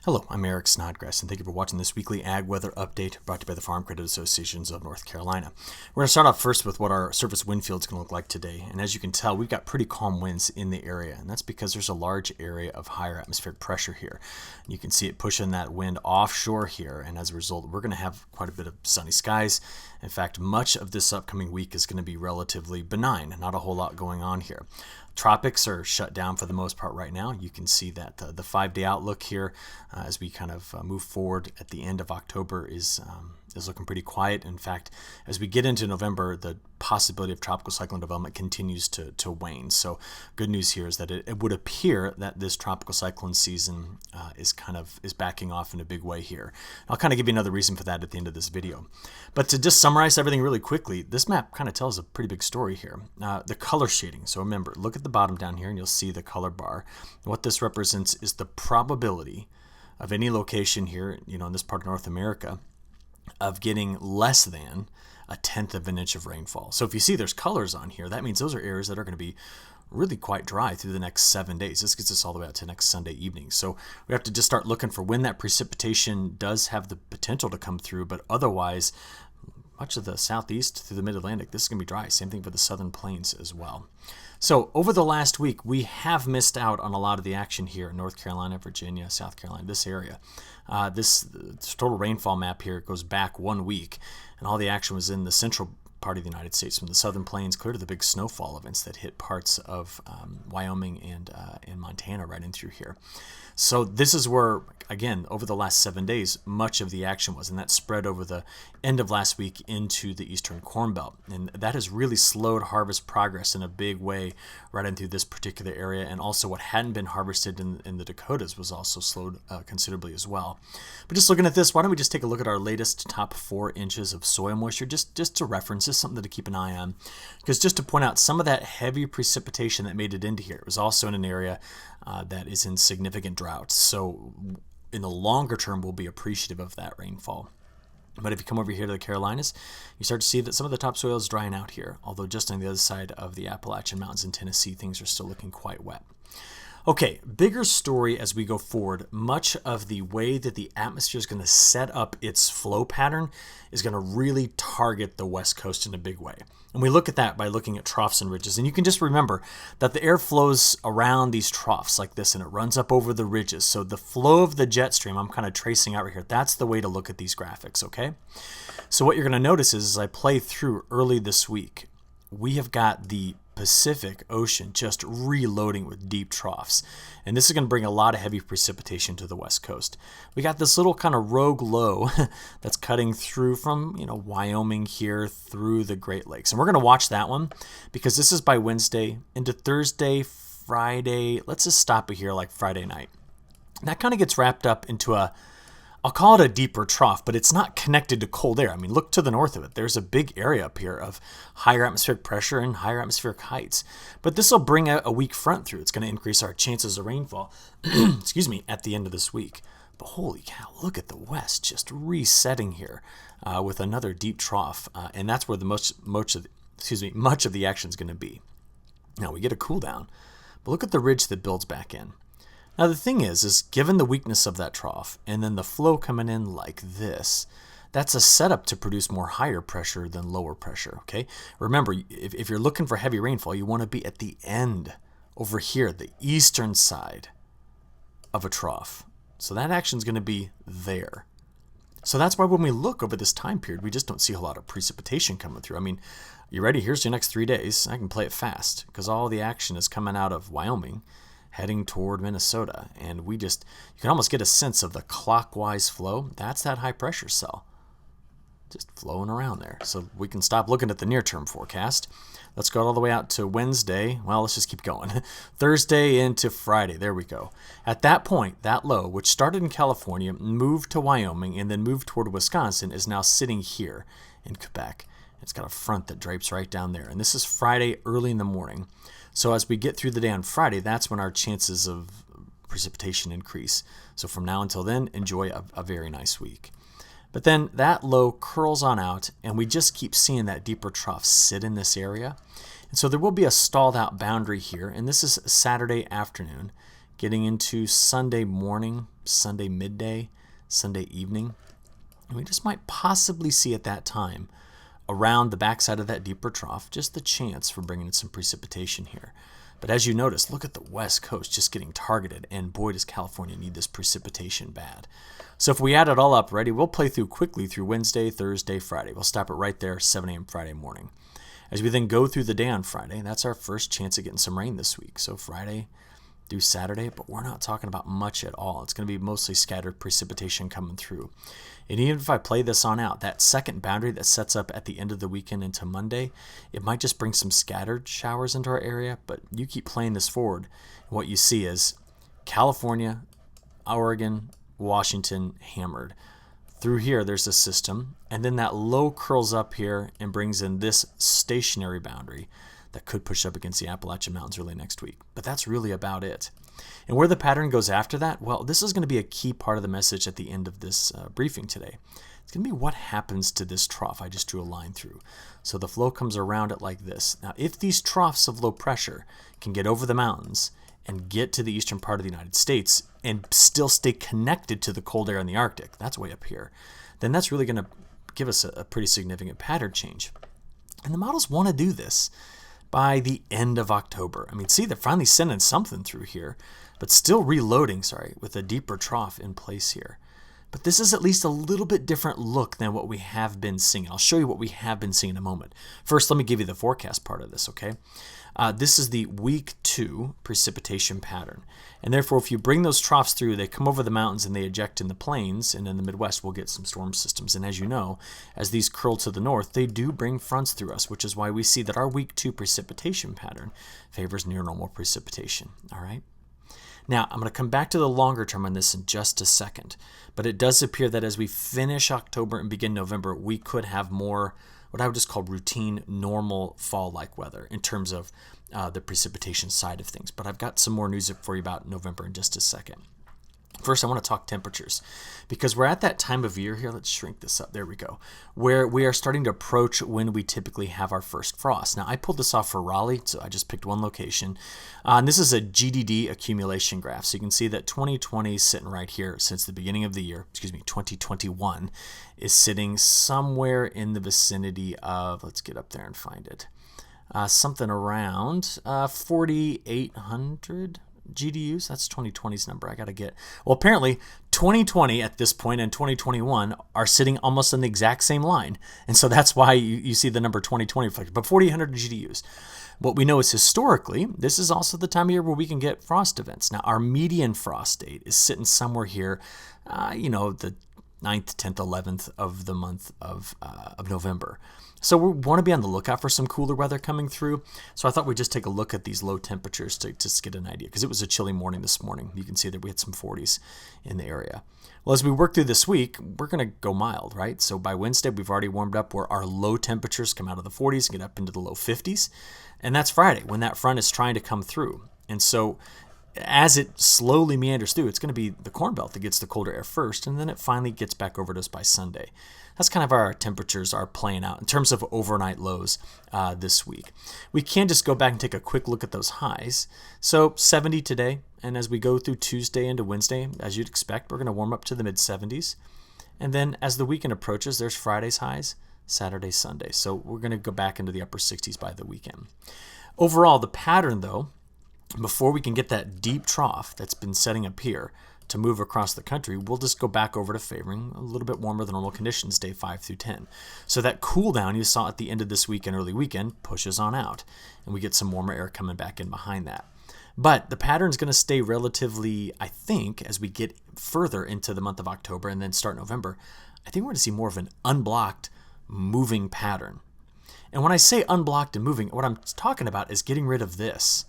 Hello, I'm Eric Snodgrass, and thank you for watching this weekly Ag Weather Update brought to you by the Farm Credit Associations of North Carolina. We're going to start off first with what our surface wind field is going to look like today. And as you can tell, we've got pretty calm winds in the area, and that's because there's a large area of higher atmospheric pressure here. And you can see it pushing that wind offshore here, and as a result, we're going to have quite a bit of sunny skies. In fact, much of this upcoming week is going to be relatively benign, not a whole lot going on here. Tropics are shut down for the most part right now. You can see that the 5-day outlook here as we kind of move forward at the end of October is looking pretty quiet. In fact, as we get into November, the possibility of tropical cyclone development continues to wane. So good news here is that it would appear that this tropical cyclone season is backing off in a big way here. I'll kind of give you another reason for that at the end of this video. But to just summarize everything really quickly, this map kind of tells a pretty big story here. The color shading. So remember, look at the bottom down here and you'll see the color bar. What this represents is the probability of any location here, in this part of North America, of getting less than 1/10 of an inch of rainfall. So if you see there's colors on here, that means those are areas that are going to be really quite dry through the next 7 days. This gets us all the way out to next Sunday evening. So we have to just start looking for when that precipitation does have the potential to come through, but otherwise, much of the southeast through the mid-Atlantic, this is going to be dry. Same thing for the southern plains as well. So over the last week, we have missed out on a lot of the action here in North Carolina, Virginia, South Carolina, this area. This total rainfall map here goes back 1 week, and all the action was in the central part of the United States, from the southern plains clear to the big snowfall events that hit parts of Wyoming and Montana right in through here. So this is where, again, over the last 7 days, much of the action was, and that spread over the end of last week into the eastern Corn Belt. And that has really slowed harvest progress in a big way right into this particular area. And also what hadn't been harvested in the Dakotas was also slowed considerably as well. But just looking at this, why don't we just take a look at our latest top 4 inches of soil moisture, just to reference, just something to keep an eye on. Because just to point out, some of that heavy precipitation that made it into here was also in an area that is in significant drought. So in the longer term, we'll be appreciative of that rainfall. But if you come over here to the Carolinas, you start to see that some of the topsoil is drying out here, although just on the other side of the Appalachian Mountains in Tennessee, things are still looking quite wet. Okay, bigger story as we go forward. Much of the way that the atmosphere is going to set up its flow pattern is going to really target the West Coast in a big way. And we look at that by looking at troughs and ridges. And you can just remember that the air flows around these troughs like this, and it runs up over the ridges. So the flow of the jet stream, I'm kind of tracing out right here. That's the way to look at these graphics, okay? So what you're going to notice is as I play through early this week, we have got the Pacific Ocean just reloading with deep troughs. And this is going to bring a lot of heavy precipitation to the West Coast. We got this little kind of rogue low that's cutting through from, Wyoming here through the Great Lakes. And we're going to watch that one because this is by Wednesday into Thursday, Friday. Let's just stop it here like Friday night. That kind of gets wrapped up into I'll call it a deeper trough, but it's not connected to cold air. I mean, look to the north of it. There's a big area up here of higher atmospheric pressure and higher atmospheric heights. But this will bring a weak front through. It's going to increase our chances of rainfall, at the end of this week. But holy cow, look at the west just resetting here with another deep trough. And that's where much of the action is going to be. Now we get a cool down, but look at the ridge that builds back in. Now the thing is given the weakness of that trough and then the flow coming in like this, that's a setup to produce more higher pressure than lower pressure, okay? Remember, if you're looking for heavy rainfall, you want to be at the end over here, the eastern side of a trough. So that action is going to be there. So that's why when we look over this time period, we just don't see a lot of precipitation coming through. I mean, you ready? Here's your next 3 days. I can play it fast because all the action is coming out of Wyoming, heading toward Minnesota, and you can almost get a sense of the clockwise flow. That's that high pressure cell just flowing around there. So we can stop looking at the near-term forecast. Let's go all the way out to Wednesday. Well, let's just keep going. Thursday into Friday. There we go. At that point, that low, which started in California, moved to Wyoming, and then moved toward Wisconsin, is now sitting here in Quebec. It's got a front that drapes right down there. And this is Friday early in the morning. So as we get through the day on Friday, that's when our chances of precipitation increase. So from now until then, enjoy a very nice week. But then that low curls on out, and we just keep seeing that deeper trough sit in this area. And so there will be a stalled out boundary here, and this is Saturday afternoon. getting into Sunday morning, Sunday midday, Sunday evening. And we just might possibly see at that time, around the backside of that deeper trough, just the chance for bringing in some precipitation here. But as you notice, look at the west coast just getting targeted, and boy, does California need this precipitation bad. So if we add it all up, ready, we'll play through quickly through Wednesday, Thursday, Friday. We'll stop it right there, 7 a.m. Friday morning. As we then go through the day on Friday, that's our first chance of getting some rain this week. So Friday through Saturday, but we're not talking about much at all. It's going to be mostly scattered precipitation coming through. And even if I play this on out, that second boundary that sets up at the end of the weekend into Monday, it might just bring some scattered showers into our area, but you keep playing this forward, and what you see is California, Oregon, Washington hammered. Through here, there's a system, and then that low curls up here and brings in this stationary boundary that could push up against the Appalachian Mountains early next week. But that's really about it. And where the pattern goes after that, well, this is going to be a key part of the message at the end of this briefing today. It's going to be what happens to this trough I just drew a line through. So the flow comes around it like this. Now, if these troughs of low pressure can get over the mountains and get to the eastern part of the United States and still stay connected to the cold air in the Arctic, that's way up here, then that's really going to give us a pretty significant pattern change. And the models want to do this by the end of October. I mean, see, they're finally sending something through here, but still reloading, with a deeper trough in place here. But this is at least a little bit different look than what we have been seeing. I'll show you what we have been seeing in a moment. First, let me give you the forecast part of this, okay? This is the week 2 precipitation pattern. And therefore, if you bring those troughs through, they come over the mountains and they eject in the plains, and in the Midwest, we'll get some storm systems. And as you know, as these curl to the north, they do bring fronts through us, which is why we see that our week 2 precipitation pattern favors near normal precipitation, all right? Now, I'm going to come back to the longer term on this in just a second, but it does appear that as we finish October and begin November, we could have more what I would just call routine, normal fall-like weather in terms of the precipitation side of things. But I've got some more news for you about November in just a second. First, I want to talk temperatures because we're at that time of year here. Let's shrink this up. There we go. Where we are starting to approach when we typically have our first frost. Now, I pulled this off for Raleigh, so I just picked one location. And this is a GDD accumulation graph. So you can see that 2020 is sitting right here since the beginning of the year. 2021 is sitting somewhere in the vicinity of, let's get up there and find it, something around 4,800 GDUs. That's 2020's number. I got to get. Well, apparently 2020 at this point and 2021 are sitting almost on the exact same line. And so that's why you see the number 2020 reflected. But 4,800 GDUs. What we know is historically, this is also the time of year where we can get frost events. Now, our median frost date is sitting somewhere here, the 9th, 10th, 11th of the month of November. So we want to be on the lookout for some cooler weather coming through. So I thought we'd just take a look at these low temperatures to just get an idea, because it was a chilly morning this morning. You can see that we had some 40s in the area. Well, as we work through this week, we're going to go mild, right? So by Wednesday, we've already warmed up where our low temperatures come out of the 40s and get up into the low 50s. And that's Friday when that front is trying to come through. And so as it slowly meanders through, it's going to be the Corn Belt that gets the colder air first, and then it finally gets back over to us by Sunday. That's kind of how our temperatures are playing out in terms of overnight lows this week. We can just go back and take a quick look at those highs. So 70 today, and as we go through Tuesday into Wednesday, as you'd expect, we're going to warm up to the mid-70s. And then as the weekend approaches, there's Friday's highs, Saturday, Sunday. So we're going to go back into the upper 60s by the weekend. Overall, the pattern, though, before we can get that deep trough that's been setting up here to move across the country, we'll just go back over to favoring a little bit warmer than normal conditions day 5 through 10. So that cool down you saw at the end of this week and early weekend pushes on out, and we get some warmer air coming back in behind that. But the pattern's going to stay relatively, I think, as we get further into the month of October and then start November, I think we're going to see more of an unblocked moving pattern. And when I say unblocked and moving, what I'm talking about is getting rid of this.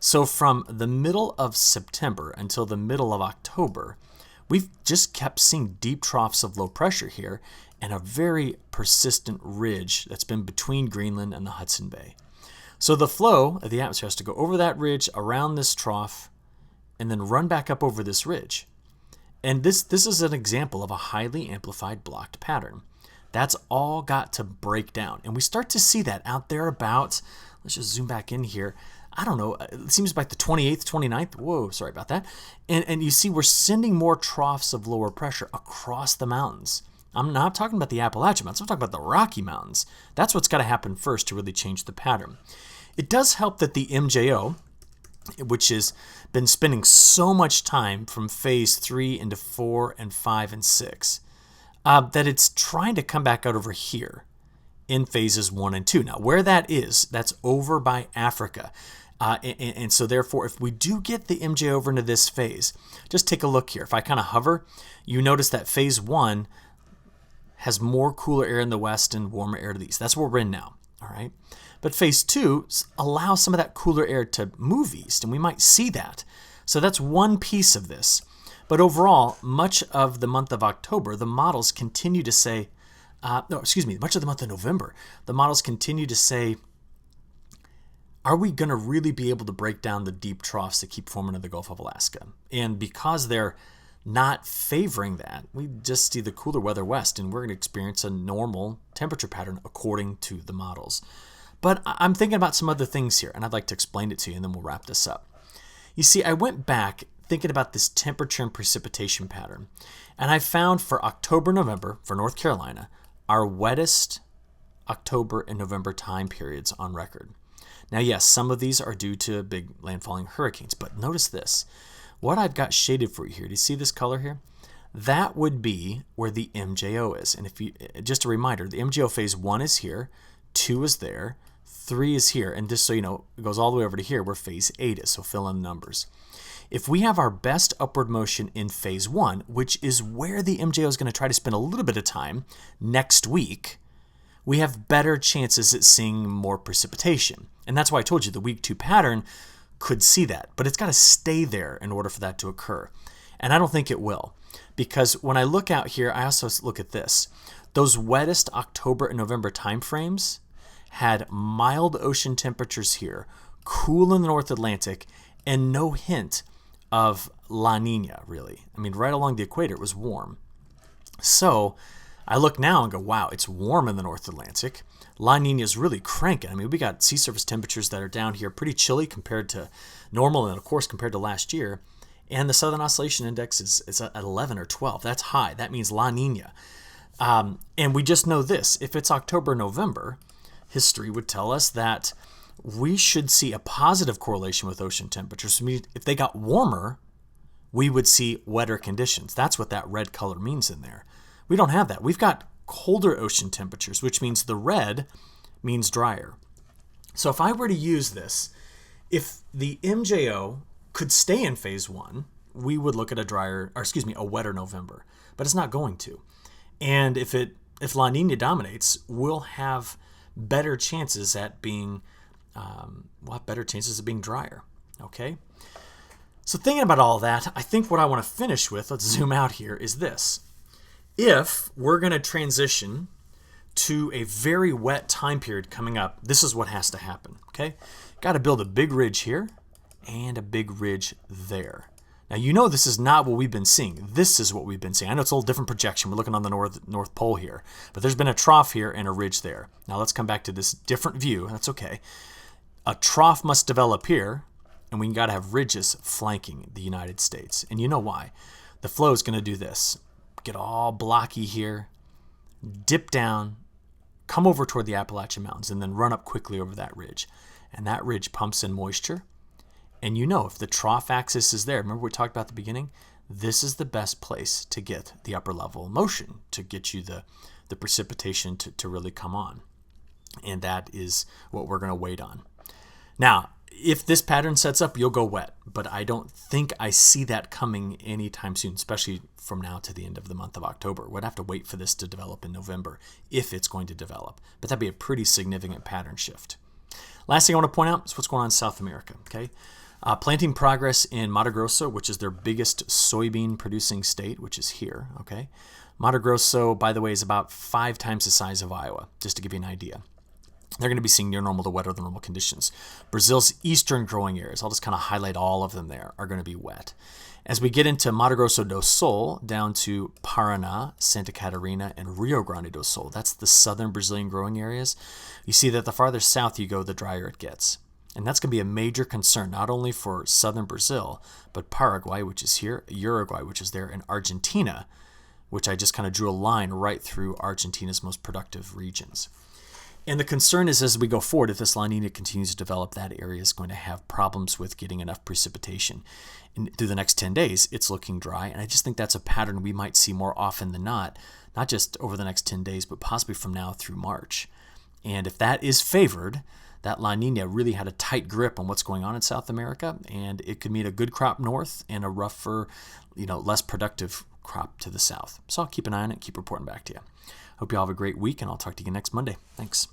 So from the middle of September until the middle of October, we've just kept seeing deep troughs of low pressure here and a very persistent ridge that's been between Greenland and the Hudson Bay. So the flow of the atmosphere has to go over that ridge, around this trough, and then run back up over this ridge. And this is an example of a highly amplified blocked pattern. That's all got to break down. And we start to see that out there about, let's just zoom back in here, I don't know, it seems like the 28th, 29th. Whoa, sorry about that. And you see we're sending more troughs of lower pressure across the mountains. I'm not talking about the Appalachian Mountains. I'm talking about the Rocky Mountains. That's what's got to happen first to really change the pattern. It does help that the MJO, which has been spending so much time from phase 3 into 4 and 5 and 6, that it's trying to come back out over here in phases 1 and 2. Now, where that is, that's over by Africa. And so therefore, if we do get the MJ over into this phase, just take a look here. If I kind of hover, you notice that phase 1 has more cooler air in the west and warmer air to the east. That's where we're in now, all right? But phase 2 allows some of that cooler air to move east, and we might see that. So that's one piece of this. But overall, much of the month of October, the models continue to say, much of the month of November, the models continue to say, are we going to really be able to break down the deep troughs that keep forming in the Gulf of Alaska? And because they're not favoring that, we just see the cooler weather west, and we're going to experience a normal temperature pattern according to the models. But I'm thinking about some other things here, and I'd like to explain it to you, and then we'll wrap this up. You see, I went back thinking about this temperature and precipitation pattern, and I found for October, November, for North Carolina, our wettest October and November time periods on record. Now, yes, some of these are due to big landfalling hurricanes, but notice this. What I've got shaded for you here, do you see this color here? That would be where the MJO is. And if you, just a reminder, the MJO phase 1 is here, 2 is there, 3 is here, and just so you know, it goes all the way over to here where phase 8 is, so fill in the numbers. If we have our best upward motion in phase 1, which is where the MJO is going to try to spend a little bit of time next week, we have better chances at seeing more precipitation. And that's why I told you the week 2 pattern could see that, but it's got to stay there in order for that to occur. And I don't think it will, because when I look out here, I also look at this. Those wettest October and November time frames had mild ocean temperatures here, cool in the North Atlantic, and no hint of La Nina, really. I mean, right along the equator, it was warm. So I look now and go, wow, it's warm in the North Atlantic. La Nina is really cranking. I mean, we got sea surface temperatures that are down here pretty chilly compared to normal, and of course compared to last year. And the Southern Oscillation Index is at 11 or 12. That's high. That means La Nina. And we just know this. If it's October, November, history would tell us that we should see a positive correlation with ocean temperatures. If they got warmer, we would see wetter conditions. That's what that red color means in there. We don't have that. We've got colder ocean temperatures, which means the red means drier. So if I were to use this, if the MJO could stay in phase 1, we would look at a wetter November, but it's not going to. And if La Nina dominates, we'll have better chances at being drier. Okay. So thinking about all that, I think what I want to finish with, let's zoom out here, is this. If we're going to transition to a very wet time period coming up, this is what has to happen, okay? Got to build a big ridge here and a big ridge there. Now, you know this is not what we've been seeing. This is what we've been seeing. I know it's a little different projection. We're looking on the North Pole here, but there's been a trough here and a ridge there. Now, let's come back to this different view. That's okay. A trough must develop here, and we got to have ridges flanking the United States. And you know why. The flow is going to do this. Get all blocky here, dip down, come over toward the Appalachian Mountains, and then run up quickly over that ridge. And that ridge pumps in moisture. And you know, if the trough axis is there, remember we talked about at the beginning, this is the best place to get the upper level motion, to get you the precipitation to really come on. And that is what we're going to wait on. Now, if this pattern sets up, you'll go wet, but I don't think I see that coming anytime soon, especially from now to the end of the month of October. We'd have to wait for this to develop in November if it's going to develop, but that'd be a pretty significant pattern shift. Last thing I want to point out is what's going on in South America, okay? Planting progress in Mato Grosso, which is their biggest soybean producing state, which is here, okay? Mato Grosso, by the way, is about 5 times the size of Iowa, just to give you an idea. They're going to be seeing near normal to wetter than normal conditions. Brazil's eastern growing areas, I'll just kind of highlight all of them there, are going to be wet. As we get into Mato Grosso do Sul, down to Paraná, Santa Catarina, and Rio Grande do Sul, that's the southern Brazilian growing areas. You see that the farther south you go, the drier it gets. And that's going to be a major concern, not only for southern Brazil, but Paraguay, which is here, Uruguay, which is there, and Argentina, which I just kind of drew a line right through Argentina's most productive regions. And the concern is as we go forward, if this La Nina continues to develop, that area is going to have problems with getting enough precipitation. And through the next 10 days, it's looking dry. And I just think that's a pattern we might see more often than not just over the next 10 days, but possibly from now through March. And if that is favored, that La Nina really had a tight grip on what's going on in South America, and it could mean a good crop north and a rougher, less productive crop to the south. So I'll keep an eye on it, keep reporting back to you. Hope you all have a great week, and I'll talk to you next Monday. Thanks.